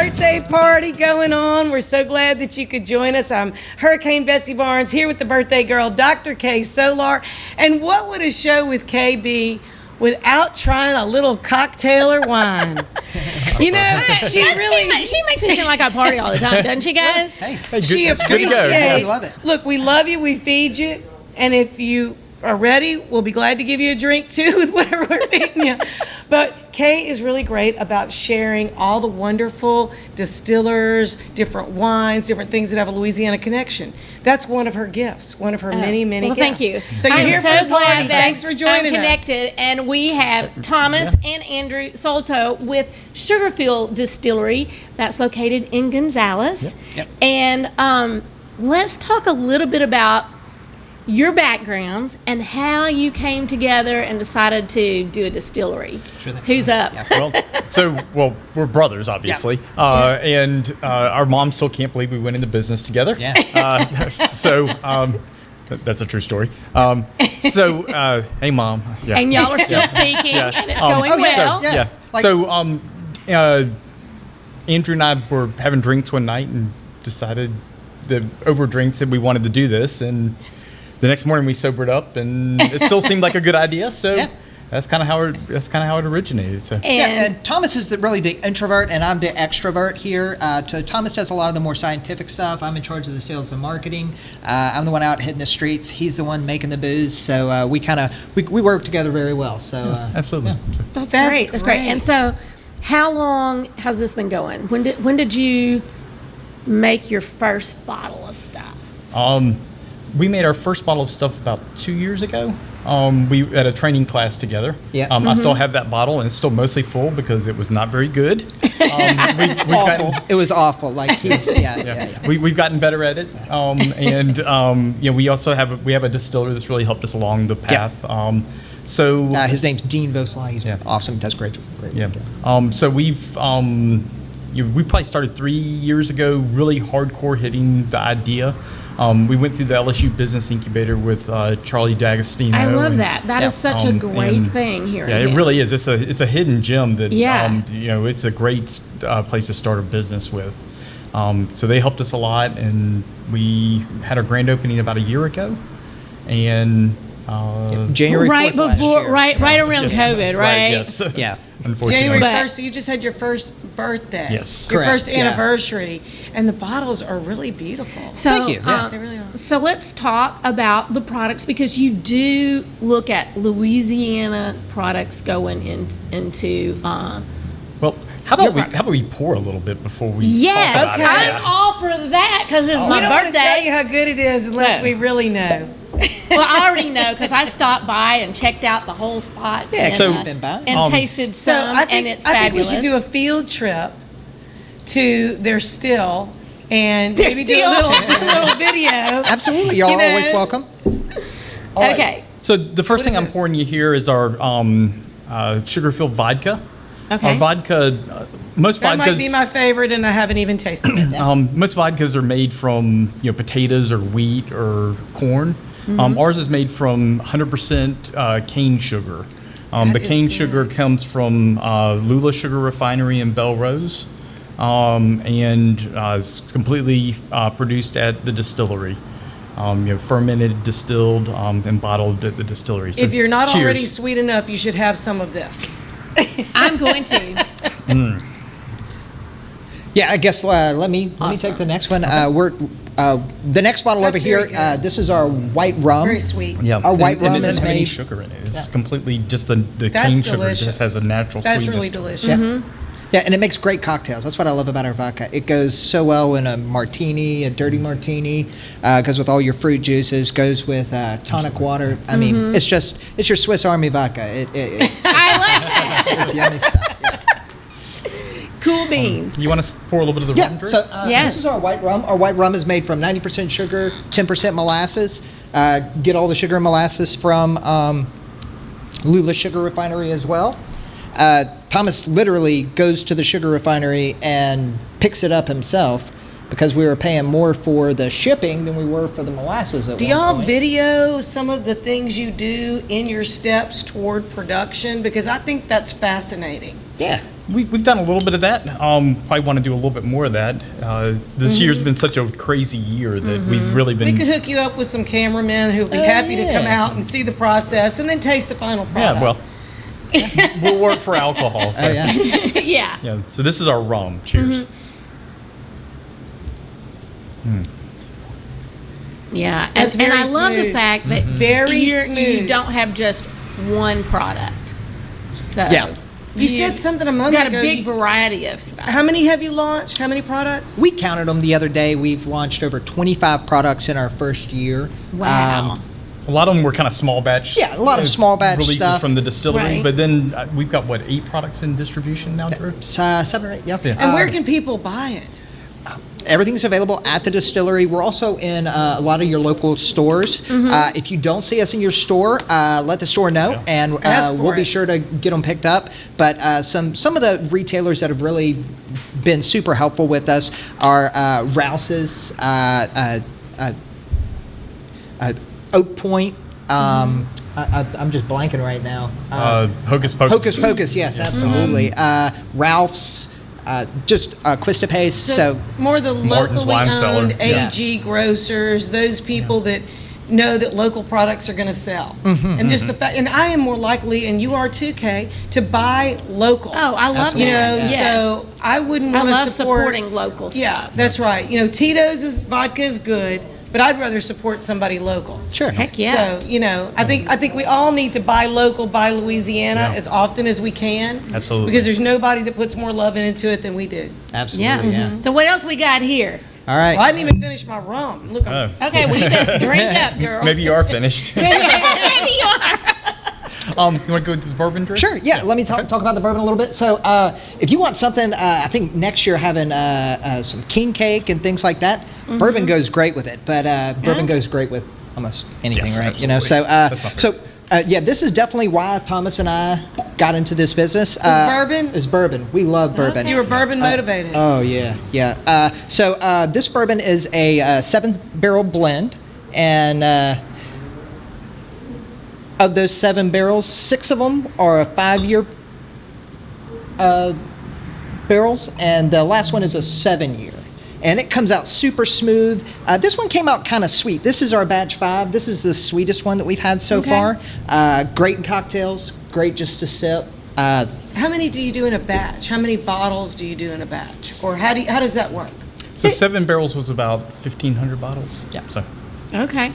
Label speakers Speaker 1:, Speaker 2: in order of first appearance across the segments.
Speaker 1: birthday party going on. We're so glad that you could join us. I'm Hurricane Betsy Barnes here with the birthday girl, Dr. Kay Solar. And what would a show with Kay be without trying a little cocktail or wine? You know, she
Speaker 2: makes me seem like I party all the time, doesn't she, guys?
Speaker 3: Hey,
Speaker 1: she appreciates.
Speaker 3: I love it.
Speaker 1: Look, we love you. We feed you, and if you are ready, we'll be glad to give you a drink too with whatever we're feeding you. But Kay is really great about sharing all the wonderful distillers, different wines, different things that have a Louisiana connection. That's one of her gifts, one of her many gifts.
Speaker 2: Thank you.
Speaker 1: So you're
Speaker 2: I'm
Speaker 1: here
Speaker 2: so
Speaker 1: for the
Speaker 2: glad
Speaker 1: party.
Speaker 2: that
Speaker 1: Thanks for joining
Speaker 2: I'm connected, and we have Thomas and Andrew Soltau with Sugarfield Distillery that's located in Gonzales.
Speaker 3: Yep.
Speaker 2: And let's talk a little bit about your backgrounds and how you came together and decided to do a distillery.
Speaker 3: Sure thing.
Speaker 2: Who's up?
Speaker 4: Well, we're brothers, obviously, and our mom still can't believe we went into business together.
Speaker 3: Yeah.
Speaker 4: That's a true story. Hey, Mom. Yeah.
Speaker 2: And y'all are still speaking, and it's going well.
Speaker 4: Andrew and I were having drinks one night and decided that over drinks that we wanted to do this, and the next morning we sobered up, and it still seemed like a good idea. So that's kind of how it originated. So.
Speaker 3: And Thomas is really the introvert, and I'm the extrovert here. So Thomas does a lot of the more scientific stuff. I'm in charge of the sales and marketing. I'm the one out hitting the streets. He's the one making the booze. So we work together very well. So
Speaker 4: absolutely.
Speaker 3: Yeah.
Speaker 2: That's great. That's great. And so, how long has this been going? When did you make your first bottle of stuff?
Speaker 4: We made our first bottle of stuff about 2 years ago. We had a training class together.
Speaker 3: Yeah.
Speaker 4: I still have that bottle, and it's still mostly full because it was not very good.
Speaker 3: Awful. It was awful. Like
Speaker 4: We've gotten better at it, we also have a distiller that's really helped us along the path.
Speaker 3: His name's Dean Vosla. He's awesome. Does great.
Speaker 4: Yeah. So we've we probably started 3 years ago, really hardcore hitting the idea. We went through the LSU Business Incubator with Charlie D'Agostino.
Speaker 2: I love that. That is such a great thing here.
Speaker 4: Yeah, it really is. It's a hidden gem that
Speaker 2: Yeah.
Speaker 4: it's a great place to start a business with. So they helped us a lot, and we had our grand opening about a year ago, and
Speaker 3: January 4th
Speaker 2: right before,
Speaker 3: last year.
Speaker 2: right around COVID, right?
Speaker 4: Yes.
Speaker 3: Yeah.
Speaker 4: Unfortunately.
Speaker 1: January 1st, so you just had your first birthday.
Speaker 4: Yes.
Speaker 1: Your
Speaker 3: Correct,
Speaker 1: first anniversary. And the bottles are really beautiful.
Speaker 2: So,
Speaker 3: Thank you. Yeah.
Speaker 1: They really are.
Speaker 2: So let's talk about the products, because you do look at Louisiana products going into.
Speaker 4: Well, how about we pour a little bit before we?
Speaker 2: Yes,
Speaker 4: talk about it?
Speaker 2: I'm all for that because it's my
Speaker 1: we don't want to tell
Speaker 2: birthday.
Speaker 1: you how good it is unless
Speaker 2: So.
Speaker 1: we really know.
Speaker 2: Well, I already know because I stopped by and checked out the whole spot.
Speaker 3: Yeah,
Speaker 2: and,
Speaker 3: so been by.
Speaker 2: and tasted some, and it's fabulous.
Speaker 1: I think we should do a field trip to their still and
Speaker 2: Their
Speaker 1: maybe
Speaker 2: still.
Speaker 1: do a little video.
Speaker 3: Absolutely. Y'all
Speaker 1: You know.
Speaker 3: are always welcome.
Speaker 4: All right.
Speaker 2: Okay.
Speaker 4: So the first thing
Speaker 1: is
Speaker 4: I'm
Speaker 1: this?
Speaker 4: pouring you here is our Sugarfield Vodka.
Speaker 2: Okay.
Speaker 4: Our vodka, most
Speaker 1: That
Speaker 4: vodkas.
Speaker 1: might be my favorite, and I haven't even tasted it.
Speaker 4: Most vodkas are made from potatoes or wheat or corn. Ours is made from 100% cane sugar. The
Speaker 1: That is
Speaker 4: cane
Speaker 1: good.
Speaker 4: sugar comes from Lula Sugar Refinery in Belrose, and it's completely produced at the distillery. Fermented, distilled, and bottled at the distillery. So
Speaker 1: If you're not
Speaker 4: cheers.
Speaker 1: already sweet enough, you should have some of this.
Speaker 2: I'm going to.
Speaker 3: Yeah, I guess let me take the next one. We're the next bottle
Speaker 1: That's
Speaker 3: over here.
Speaker 1: very good.
Speaker 3: This is our white rum.
Speaker 1: Very sweet.
Speaker 4: Yeah,
Speaker 3: Our white
Speaker 4: and
Speaker 3: rum
Speaker 4: it doesn't
Speaker 3: is
Speaker 4: have any
Speaker 3: made-
Speaker 4: sugar in it. It's completely just the
Speaker 1: That's
Speaker 4: cane sugar
Speaker 1: delicious.
Speaker 4: just has a natural
Speaker 1: That's
Speaker 4: sweetness.
Speaker 1: really
Speaker 4: to it.
Speaker 1: delicious.
Speaker 3: Yes. Yeah, and it makes great cocktails. That's what I love about our vodka. It goes so well in a martini, a dirty martini. Goes with all your fruit juices. Goes with tonic water. I mean, it's your Swiss Army vodka.
Speaker 2: I like that.
Speaker 3: It's yummy stuff. Yeah.
Speaker 2: Cool beans.
Speaker 4: You want to pour a little bit of the rum,
Speaker 3: Yeah,
Speaker 4: Drew?
Speaker 3: so
Speaker 2: Yes.
Speaker 3: this is our white rum. Our white rum is made from 90% sugar, 10% molasses. Get all the sugar and molasses from Lula Sugar Refinery as well. Thomas literally goes to the sugar refinery and picks it up himself because we were paying more for the shipping than we were for the molasses at
Speaker 1: Do
Speaker 3: one
Speaker 1: y'all
Speaker 3: point.
Speaker 1: video some of the things you do in your steps toward production? Because I think that's fascinating.
Speaker 3: Yeah.
Speaker 4: We've done a little bit of that. Probably want to do a little bit more of that. This year's been such a crazy year that we've really been.
Speaker 1: We could hook you up with some cameramen who'll be happy to come
Speaker 3: yeah.
Speaker 1: out and see the process and then taste the final product.
Speaker 4: Yeah, well, we'll work for alcohol. So.
Speaker 3: Oh, yeah.
Speaker 2: Yeah.
Speaker 4: Yeah. So this is our rum. Cheers.
Speaker 2: Yeah,
Speaker 1: That's
Speaker 2: and
Speaker 1: very
Speaker 2: I love the
Speaker 1: smooth.
Speaker 2: fact that
Speaker 1: Very
Speaker 2: you
Speaker 1: smooth.
Speaker 2: don't have just one product. So
Speaker 3: Yeah.
Speaker 1: You said something a
Speaker 2: You've
Speaker 1: moment
Speaker 2: got a
Speaker 1: ago.
Speaker 2: big variety of stuff.
Speaker 1: How many have you launched? How many products?
Speaker 3: We counted them the other day. We've launched over 25 products in our first year.
Speaker 2: Wow.
Speaker 4: A lot of them were kind of small batch.
Speaker 3: Yeah, a lot of small batch
Speaker 4: releases
Speaker 3: stuff.
Speaker 4: from the distillery.
Speaker 2: Right.
Speaker 4: But then we've got 8 products in distribution now, Drew?
Speaker 3: 7 or 8, yeah.
Speaker 4: Yeah.
Speaker 1: And where can people buy it?
Speaker 3: Everything's available at the distillery. We're also in a lot of your local stores. If you don't see us in your store, let the store know,
Speaker 4: Yeah.
Speaker 3: and
Speaker 1: Ask for
Speaker 3: we'll be
Speaker 1: it.
Speaker 3: sure to get them picked up. But some of the retailers that have really been super helpful with us are Rouse's, Oak Point. I'm just blanking right now.
Speaker 4: Hocus Pocus.
Speaker 3: Hocus Pocus, yes, absolutely. Ralph's, just Quista Pace. So
Speaker 1: more the
Speaker 4: Martin's
Speaker 1: locally
Speaker 4: Wine Cellar.
Speaker 1: owned
Speaker 3: Yeah.
Speaker 1: AG grocers, those people that know that local products are going to sell. And just the fact, and I am more likely, and you are too, Kay, to buy local.
Speaker 2: Oh, I love
Speaker 3: Absolutely.
Speaker 1: You know,
Speaker 2: that. Yes.
Speaker 1: so I wouldn't
Speaker 2: I
Speaker 1: want to
Speaker 2: love
Speaker 1: support.
Speaker 2: supporting local stuff.
Speaker 1: Yeah, that's right. You know, Tito's vodka is good, but I'd rather support somebody local.
Speaker 3: sure.
Speaker 2: Heck yeah.
Speaker 1: So, you know, I think we all need to buy local, buy Louisiana
Speaker 4: Yeah.
Speaker 1: as often as we can.
Speaker 4: Absolutely.
Speaker 1: Because there's nobody that puts more love into it than we do.
Speaker 3: Absolutely, yeah.
Speaker 2: So what else we got here?
Speaker 3: All right.
Speaker 1: Well, I didn't even finish my rum. Look,
Speaker 4: Oh.
Speaker 2: Okay, well you best drink up, girl.
Speaker 4: Maybe you are finished.
Speaker 2: Maybe you are.
Speaker 4: You want to go with the bourbon drink?
Speaker 3: Sure. Yeah. Let me talk about the bourbon a little bit. So, if you want something, I think next year having some king cake and things like that, bourbon goes great with it. But bourbon goes great with almost anything,
Speaker 4: Yes,
Speaker 3: right? You know.
Speaker 4: absolutely.
Speaker 3: So,
Speaker 4: That's my favorite.
Speaker 3: yeah, this is definitely why Thomas and I got into this business.
Speaker 1: bourbon?
Speaker 3: Is bourbon. We love bourbon.
Speaker 1: you were bourbon motivated.
Speaker 3: Oh yeah, yeah. So this bourbon is a 7-barrel blend, and of those 7 barrels, 6 of them are a 5-year barrels, and the last one is a 7-year. And it comes out super smooth. This one came out kind of sweet. This is our batch 5. This is the sweetest one that we've had so
Speaker 2: Okay.
Speaker 3: far. Great in cocktails. Great just to sip.
Speaker 1: How many do you do in a batch? How many bottles do you do in a batch? Or how does that work?
Speaker 4: So 7 barrels was about 1,500 bottles.
Speaker 3: Yeah.
Speaker 4: So,
Speaker 2: Okay.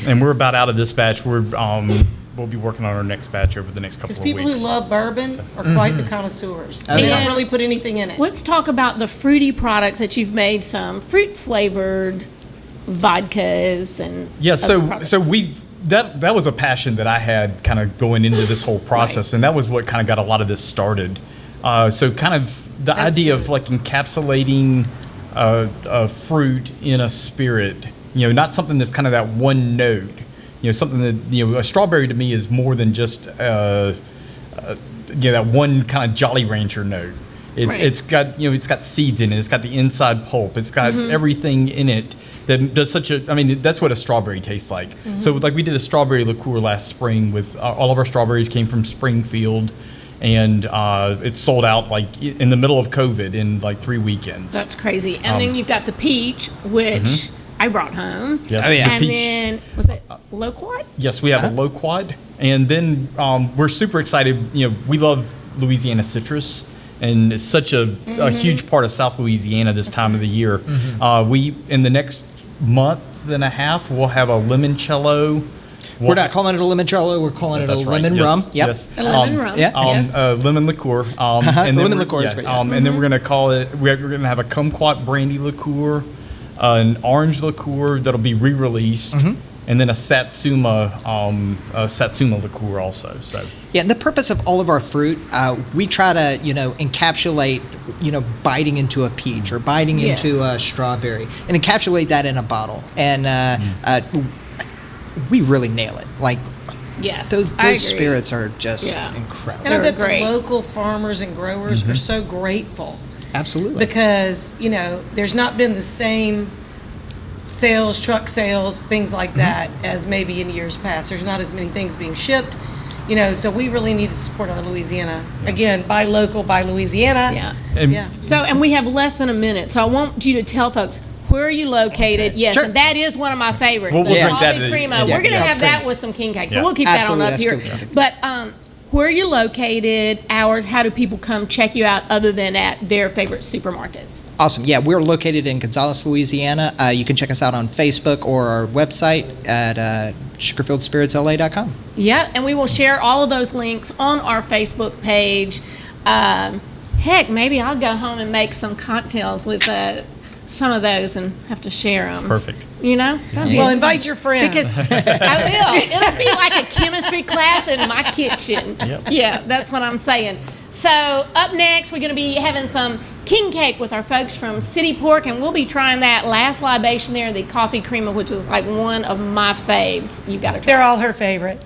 Speaker 4: and we're about out of this batch. We'll be working on our next batch over the next couple
Speaker 1: Because
Speaker 4: of
Speaker 1: people
Speaker 4: weeks.
Speaker 1: who love bourbon are quite the connoisseurs.
Speaker 3: Oh,
Speaker 1: They
Speaker 3: yeah.
Speaker 1: don't really put anything in it.
Speaker 2: Let's talk about the fruity products that you've made. Some fruit flavored vodkas and
Speaker 4: Yeah,
Speaker 2: other products.
Speaker 4: so we've that was a passion that I had kind of going into this whole process, and that was what kind of got a lot of this started. So kind of the
Speaker 1: That's
Speaker 4: idea
Speaker 1: good.
Speaker 4: of like encapsulating a fruit in a spirit, not something that's kind of that one note, something that a strawberry to me is more than just that one kind of Jolly Rancher note.
Speaker 2: Right.
Speaker 4: It's got it's got seeds in it. It's got the inside pulp. It's got everything in it that does such a. I mean, that's what a strawberry tastes like. So like we did a strawberry liqueur last spring with all of our strawberries came from Springfield, and it sold out like in the middle of COVID in like 3 weekends.
Speaker 2: That's crazy. And then you've got the peach, which I brought home.
Speaker 4: Yes,
Speaker 3: Oh, yeah.
Speaker 4: the
Speaker 2: And
Speaker 4: peach.
Speaker 2: then was it loquat?
Speaker 4: Yes, we have a low quad, and then we're super excited. We love Louisiana citrus, and it's such a huge part of South Louisiana this time of the year. We in the next month and a half we'll have a limoncello.
Speaker 3: We're not calling it a limoncello. We're calling it a
Speaker 4: That's right,
Speaker 3: lemon
Speaker 4: yes,
Speaker 3: rum. Yep.
Speaker 4: yes.
Speaker 2: A lemon rum.
Speaker 3: yeah.
Speaker 2: Yes.
Speaker 4: Lemon liqueur. And then
Speaker 3: Lemon
Speaker 4: we're-
Speaker 3: liqueur is great, yeah.
Speaker 4: And then we're gonna call it. We're gonna have a kumquat brandy liqueur, an orange liqueur that'll be re-released, and then a satsuma liqueur also. So
Speaker 3: Yeah, and the purpose of all of our fruit, we try to, encapsulate, biting into a peach or biting
Speaker 2: Yes.
Speaker 3: into a strawberry and encapsulate that in a bottle. And we really nail it. Like,
Speaker 2: Yes.
Speaker 3: those
Speaker 2: I agree.
Speaker 3: spirits are just
Speaker 2: Yeah.
Speaker 3: incredible.
Speaker 1: And I
Speaker 2: They're
Speaker 1: bet
Speaker 2: great.
Speaker 1: the local farmers and growers are so grateful
Speaker 3: Absolutely.
Speaker 1: because, there's not been the same sales, truck sales, things like that as maybe in years past. There's not as many things being shipped. So we really need to support our Louisiana. Again, buy local, buy Louisiana.
Speaker 2: Yeah.
Speaker 4: And
Speaker 1: Yeah.
Speaker 2: So, and we have less than a minute, so I want you to tell folks, where are you located? Yes,
Speaker 3: Sure.
Speaker 2: and that is one of my favorites.
Speaker 4: We'll
Speaker 2: the
Speaker 4: drink that
Speaker 2: coffee
Speaker 4: at the-
Speaker 2: crema.
Speaker 4: yeah,
Speaker 2: We're going to
Speaker 3: yeah,
Speaker 2: have
Speaker 3: cream.
Speaker 2: that with some king cake, so
Speaker 4: Yeah.
Speaker 2: we'll keep
Speaker 3: Absolutely,
Speaker 2: that on up
Speaker 3: that's
Speaker 2: here.
Speaker 3: cool.
Speaker 2: But where are you located, hours, how do people come check you out other than at their favorite supermarkets?
Speaker 3: Awesome. Yeah, we're located in Gonzales, Louisiana. You can check us out on Facebook or our website at sugarfieldspiritsla.com.
Speaker 2: Yeah, and we will share all of those links on our Facebook page. Heck, maybe I'll go home and make some cocktails with some of those and have to share them.
Speaker 4: Perfect.
Speaker 2: That'd be
Speaker 1: Well, invite your friends.
Speaker 2: Because I will. It'll be like a chemistry class in my kitchen.
Speaker 4: Yep.
Speaker 2: Yeah, that's what I'm saying. So up next, we're going to be having some king cake with our folks from City Pork, and we'll be trying that last libation there, the coffee crema, which is like one of my faves. You got to try.
Speaker 1: They're all her favorite.